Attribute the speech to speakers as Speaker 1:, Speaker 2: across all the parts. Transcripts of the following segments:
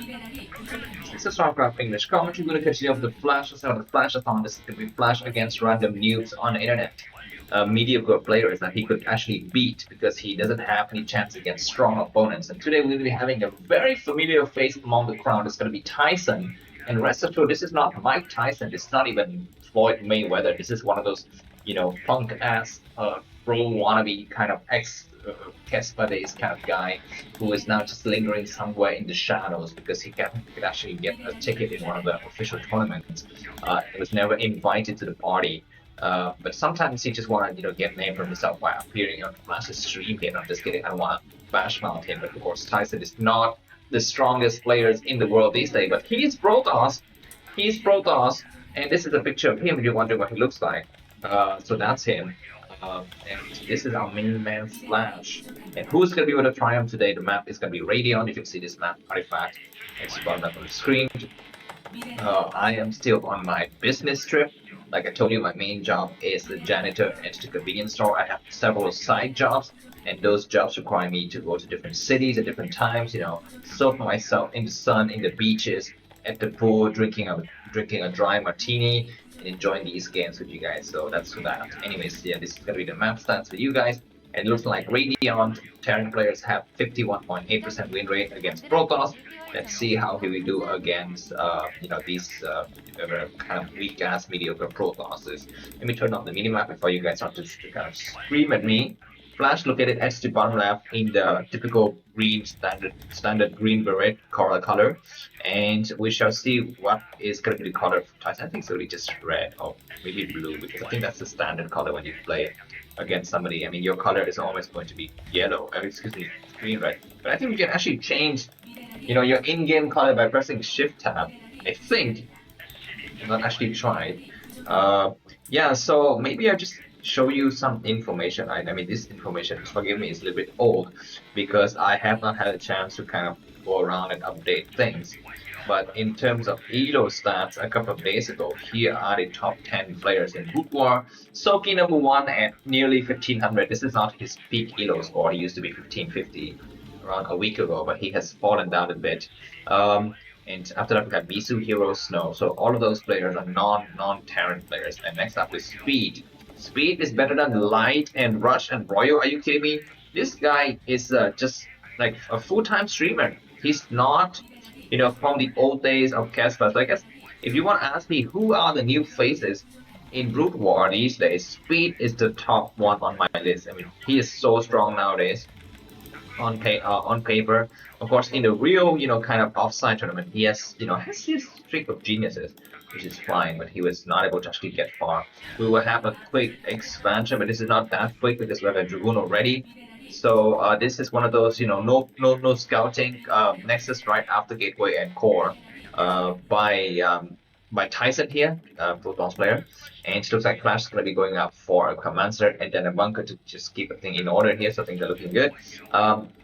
Speaker 1: It's a Starcraft English commentary. We're going to continue with the flashes. The flashathon. This is going to be flash against random noobs on the internet. Mediocre players that he could actually beat because he doesn't have any chance against strong opponents. And today we're going to be having a very familiar face among the crowd. It's going to be Tyson. And rest assured, this is not Mike Tyson. It's not even Floyd Mayweather. This is one of those, punk ass pro wannabe kind of Kespa days kind of guy who is now just lingering somewhere in the shadows because he could actually get a ticket in one of the official tournaments. He was never invited to the party. But sometimes he just want to, get name for himself by appearing on Flash's stream here. I'm just kidding. I don't want to bash mount him, but of course Tyson is not the strongest players in the world these days. But he's Protoss. He's Protoss, and this is a picture of him. If you're wondering what he looks like, so that's him. And this is our main man Flash. And who's going to be able to triumph today? The map is going to be Radeon. You can see this map artifact. It's brought up on the screen. I am still on my business trip. Like I told you, my main job is the janitor at the convenience store. I have several side jobs, and those jobs require me to go to different cities at different times. Soak myself in the sun, in the beaches, at the pool, drinking a dry martini, and enjoying these games with you guys. So that's for that. Anyways, yeah, this is gonna be the map stats for you guys. And it looks like Radeon Terran players have 51.8% win rate against Protoss. Let's see how he will do against these kind of weak ass mediocre Protosses. Let me turn on the minimap before you guys start to kind of scream at me. Flash located at the bottom left in the typical green standard green beret color, and we shall see what is going to be the color for Tyson. I think it's going to be just red or maybe blue because I think that's the standard color when you play against somebody. I mean, your color is always going to be yellow. Excuse me, green, right? But I think we can actually change, your in-game color by pressing Shift tab. I think. I've not actually tried. Yeah, so maybe I just show you some information. I mean, this information, forgive me, is a little bit old because I have not had a chance to kind of go around and update things. But in terms of ELO stats, a couple of days ago, here are the top 10 players in broodwar. Soki #1 at nearly 1500. This is not his peak ELO score. He used to be 1550 around a week ago, but he has fallen down a bit. And after that, we got Misu, Hero, Snow. So all of those players are non-Terran players. And next up is Speed. Speed is better than Light and Rush and Royal. Are you kidding me? This guy is just like a full-time streamer. He's not, from the old days of Casper. So I guess if you want to ask me who are the new faces in Brood War these days, Speed is the top one on my list. I mean, he is so strong nowadays. On paper, of course, in the real, kind of offside tournament, he has, has his streak of geniuses, which is fine, but he was not able to actually get far. We will have a quick expansion, but this is not that quick because we have a Dragoon already. So this is one of those, no scouting. Nexus right after Gateway and Core, by Tyson here, Protoss player. And it looks like Flash is going to be going up for a command cert and then a bunker to just keep everything in order here, so things are looking good.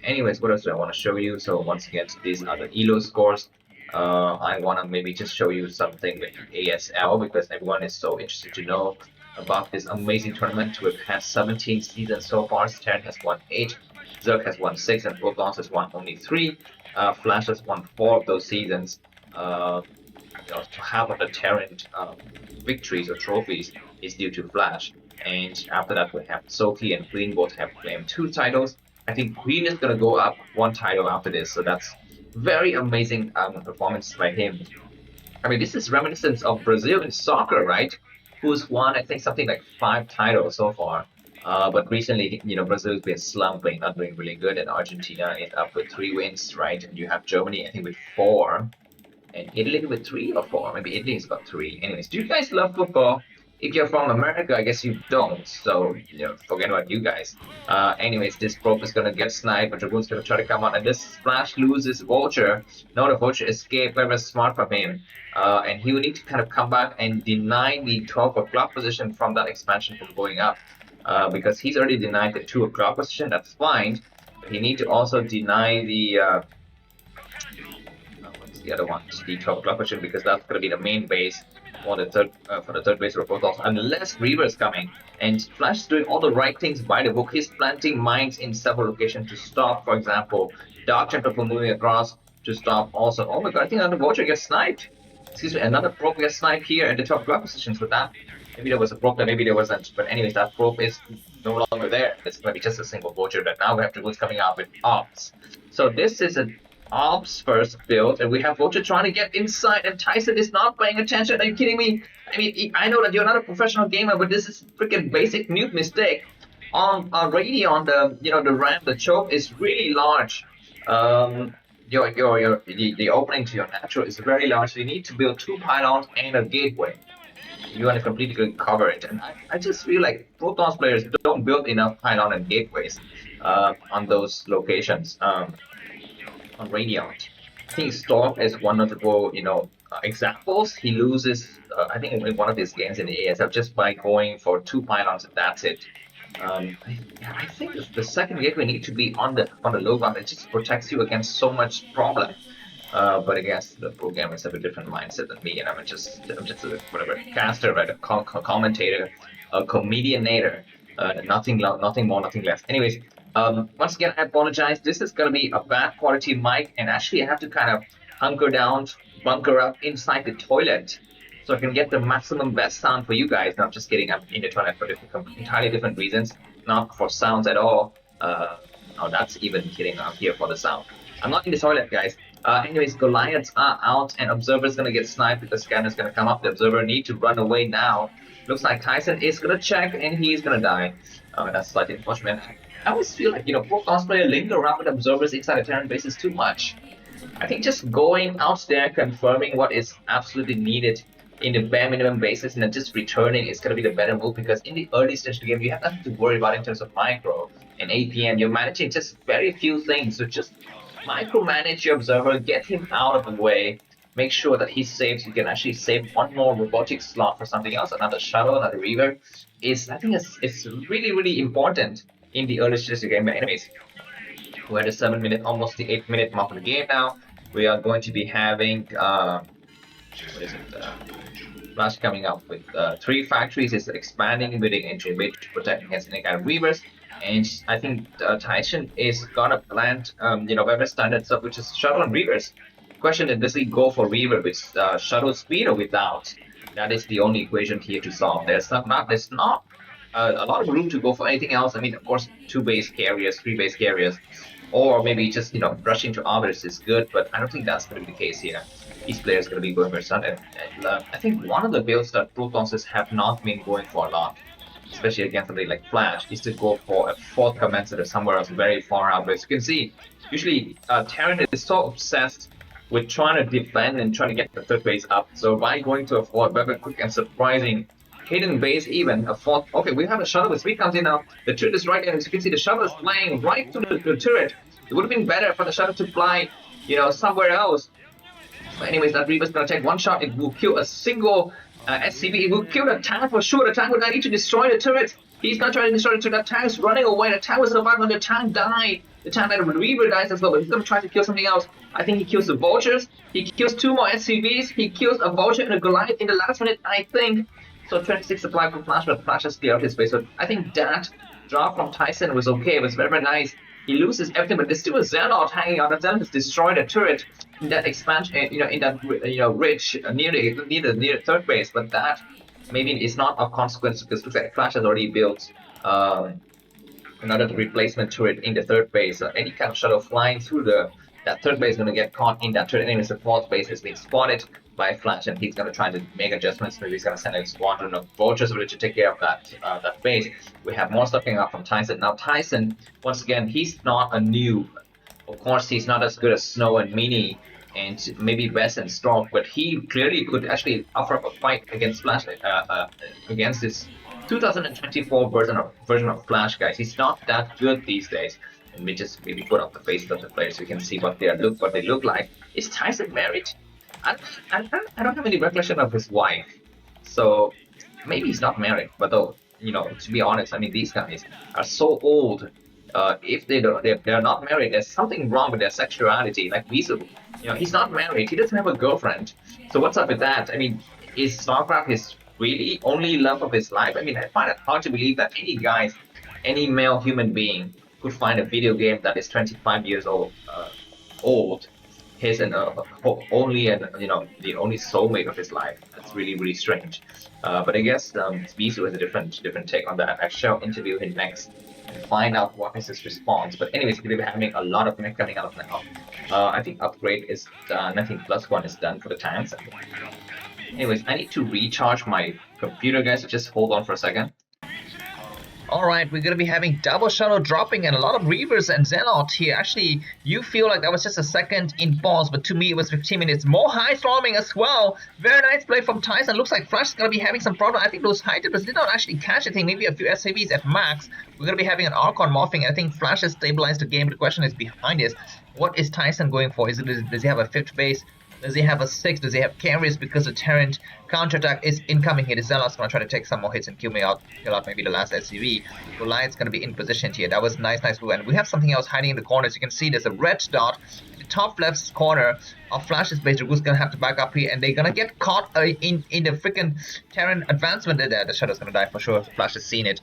Speaker 1: Anyways, what else do I want to show you? So once again, these are the ELO scores. I want to maybe just show you something with ASL because everyone is so interested to know about this amazing tournament. We've had 17 seasons so far. Terran has won 8, Zerg has won 6, and Protoss has won only 3. Flash has won 4 of those seasons. Half of the Terran victories or trophies is due to Flash. And after that, we have Soki and Queen both have claimed 2 titles. I think Queen is going to go up 1 title after this, so that's very amazing performance by him. I mean, this is reminiscent of Brazil in soccer, right? Who's won, I think, something like 5 titles so far. But recently, Brazil has been slumping, not doing really good, and Argentina is up with 3 wins, right? And you have Germany, I think, with 4. And Italy with 3 or 4. Maybe Italy's got 3. Anyways, do you guys love football? If you're from America, I guess you don't. So, forget about you guys. Anyways, this probe is gonna get sniped, but Dragoon's gonna try to come out. And this Flash loses Vulture. No, the Vulture escaped. Very smart from him. And he will need to kind of come back and deny the 12 o'clock position from that expansion from going up. Because he's already denied the 2 o'clock position. That's fine. But he need to also deny the the other one, the 12 o'clock position, because that's going to be the main base for the third base of Protoss, unless Reaver is coming. And Flash is doing all the right things by the book. He's planting mines in several locations to stop, for example, Dark Templar from moving across, to stop also. Oh my god, I think another vulture gets sniped. Excuse me, another probe gets sniped here at the top 12 positions with that. Maybe there was a probe there, maybe there wasn't. But anyways, that probe is no longer there. It's going to be just a single vulture. But now we have Dragoons coming out with ops. So this is an ops first build, and we have vulture trying to get inside, and Tyson is not paying attention. Are you kidding me? I mean, I know that you're not a professional gamer, but this is freaking basic nuke mistake. On Radeon, the ramp, the choke is really large. The opening to your natural is very large. So you need to build 2 pylons and a gateway. You want to completely cover it. And I just feel like Protoss players don't build enough pylon and gateways on those locations on Radeon. I think Storm is one of the examples. He loses, I think, in one of his games in the ASF just by going for 2 pylons and that's it. I think the second gateway needs to be on the low ground. It just protects you against so much problem. But I guess the programmers have a different mindset than me, and I'm just a whatever caster, right? A commentator, a comedianator, nothing more, nothing less. Anyways, once again, I apologize. This is gonna be a bad quality mic, and actually, I have to kind of hunker down, bunker up inside the toilet, so I can get the maximum best sound for you guys. Not just kidding, I'm in the toilet for entirely different reasons, not for sounds at all. No, that's even kidding. I'm here for the sound. I'm not in the toilet, guys. Anyways, Goliaths are out, and Observer's gonna get sniped because Scanner's gonna come up. The Observer need to run away now. Looks like Tyson is gonna check, and he's gonna die. That's slightly unfortunate. I always feel like, Protoss player linger around with Observers inside the Terran base is too much. I think just going out there, confirming what is absolutely needed in the bare minimum basis, and then just returning is going to be the better move, because in the early stage of the game, you have nothing to worry about in terms of micro and APM. You're managing just very few things, so just micromanage your Observer, get him out of the way, make sure that he saves. You can actually save one more robotic slot for something else, another shuttle, another Reaver. I think it's really, really important in the early stage of the game. But anyways, we're at the 7-minute, almost the 8-minute mark of the game now. We are going to be having what is it? Flash coming up with 3 factories. Is expanding, building entry mid to protect against any kind of Reavers. And I think Tyson is gonna plant, very standard stuff, which is shuttle and Reavers. Question is, does he go for Reaver with shuttle speed or without? That is the only equation here to solve. There's not a lot of room to go for anything else. I mean, of course, 2 base carriers, 3 base carriers, or maybe just rushing to arbiters is good, but I don't think that's going to be the case here. Each player is going to be going for sun, and I think one of the builds that Protosses have not been going for a lot, especially against something like Flash, is to go for a 4th command center somewhere else very far out. But as you can see, usually Terran is so obsessed with trying to defend and trying to get the 3rd base up. So by going to a 4th, very quick and surprising hidden base, even a 4th. Okay, we have a shuttle with speed comes in now. The turret is right there, and as you can see, the shuttle is flying right to the turret. It would have been better for the shuttle to fly, somewhere else. But anyways, that Reaver's gonna take 1 shot. It will kill a single SCV. It will kill the tank for sure. The tank will not need to destroy the turret. He's not trying to destroy the turret. The tank's running away. The tank will survive when the tank died. The tank that Reaver dies as well, but he's gonna try to kill something else. I think he kills the vultures. He kills 2 more SCVs. He kills a vulture and a Goliath in the last minute, I think. So 26 supply for Flash, but Flash has cleared out his base. So I think that draw from Tyson was okay. It was very, very nice. He loses everything, but there's still a Zelle hanging out. That Zelle has destroyed a turret in that expansion, in that ridge near the 3rd base. But that maybe is not of consequence, because looks like Flash has already built another replacement turret in the 3rd base. So any kind of shuttle flying through that 3rd base is going to get caught in that turret. Anyways, the 4th base has been spotted by Flash, and he's going to try to make adjustments. Maybe he's going to send a squadron of vultures to take care of that base. We have more stuff coming up from Tyson. Now Tyson, once again, he's not a noob. Of course, he's not as good as Snow and Mini, and maybe Wes and Storm, but he clearly could actually offer up a fight against Flash, against this 2024 version of Flash, guys. He's not that good these days. And we just maybe put up the faces of the players so we can see what they look like. Is Tyson married? I don't have any recollection of his wife, so maybe he's not married. But though, to be honest, I mean, these guys are so old. If they're not married, there's something wrong with their sexuality. Like Weasel, he's not married. He doesn't have a girlfriend. So what's up with that? I mean, is Starcraft his really only love of his life? I mean, I find it hard to believe that any male human being could find a video game that is 25 years old his and only and the only soulmate of his life. That's really strange. But I guess Bisou has a different take on that. I shall interview him next and find out what is his response. But anyways, we're having a lot of mech coming out now. I think upgrade is done. I think +1 is done for the tanks. Anyways, I need to recharge my computer, guys. So just hold on for a second. Alright, we're going to be having double shuttle dropping and a lot of Reavers and Zelle here. Actually, you feel like that was just a second in pause, but to me it was 15 minutes. More high storming as well. Very nice play from Tyson. Looks like Flash is going to be having some problem. I think those high tippers did not actually catch anything. Maybe a few SAVs at max. We're going to be having an Archon morphing. I think Flash has stabilized the game. The question is behind this. What is Tyson going for? Does he have a 5th base? Does he have a 6? Does he have carries because the Terran counterattack is incoming here? The Zealot's going to try to take some more hits and kill out maybe the last SCV. Goliath's going to be in position here. That was nice move. And we have something else hiding in the corners. You can see there's a red dot in the top left corner of Flash's base. Dragoon's going to have to back up here, and they're going to get caught in the freaking Terran advancement there. The Shadow's going to die for sure. Flash has seen it.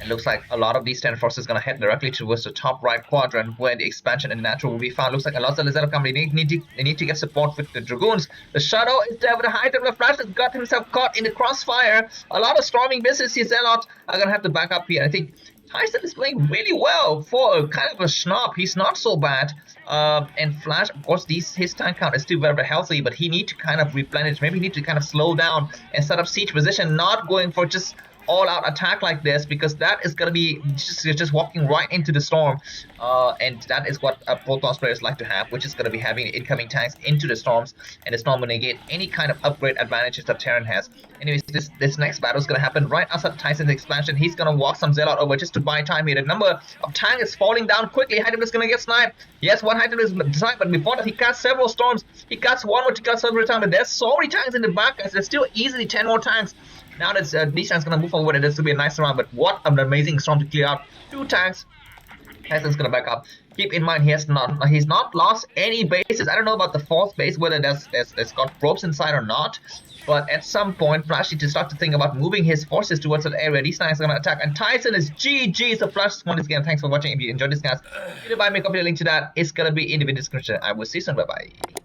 Speaker 1: It looks like a lot of these 10 forces are going to head directly towards the top right quadrant where the expansion and natural will be found. Looks like a lot of the Zelle company need to get support with the Dragoons. The Shadow is there with a high tempo. Flash has got himself caught in the crossfire. A lot of storming business here. Zealot are going to have to back up here. I think Tyson is playing really well for a kind of a schnob. He's not so bad. And Flash, of course, his tank count is still very healthy, but he needs to kind of replenish. Maybe he needs to kind of slow down and set up siege position, not going for just all-out attack like this, because that is going to be just walking right into the storm, and that is what Protoss players like to have, which is going to be having incoming tanks into the storms, and the storm will negate any kind of upgrade advantages that Terran has. Anyways, this next battle is going to happen right outside Tyson's expansion. He's going to walk some Zealot over just to buy time here. The number of tank is falling down quickly. Hytem is going to get sniped. Yes, one Hytem is sniped, but before that he cuts several storms. He cuts one more to cut several times, but there's so many tanks in the back, guys. There's still easily 10 more tanks. Now that these tanks going to move forward, and this will be a nice round, but what an amazing storm to clear out. 2 tanks. Tyson's going to back up. Keep in mind, he's not lost any bases. I don't know about the 4th base, whether there's got probes inside or not. But at some point, Flash needs to start to think about moving his forces towards that area. These tanks are going to attack, and Tyson is GG. So Flash won this game. Thanks for watching. If you enjoyed this, guys, buy me a copy. The link to that is going to be in the video description. I will see you soon. Bye-bye.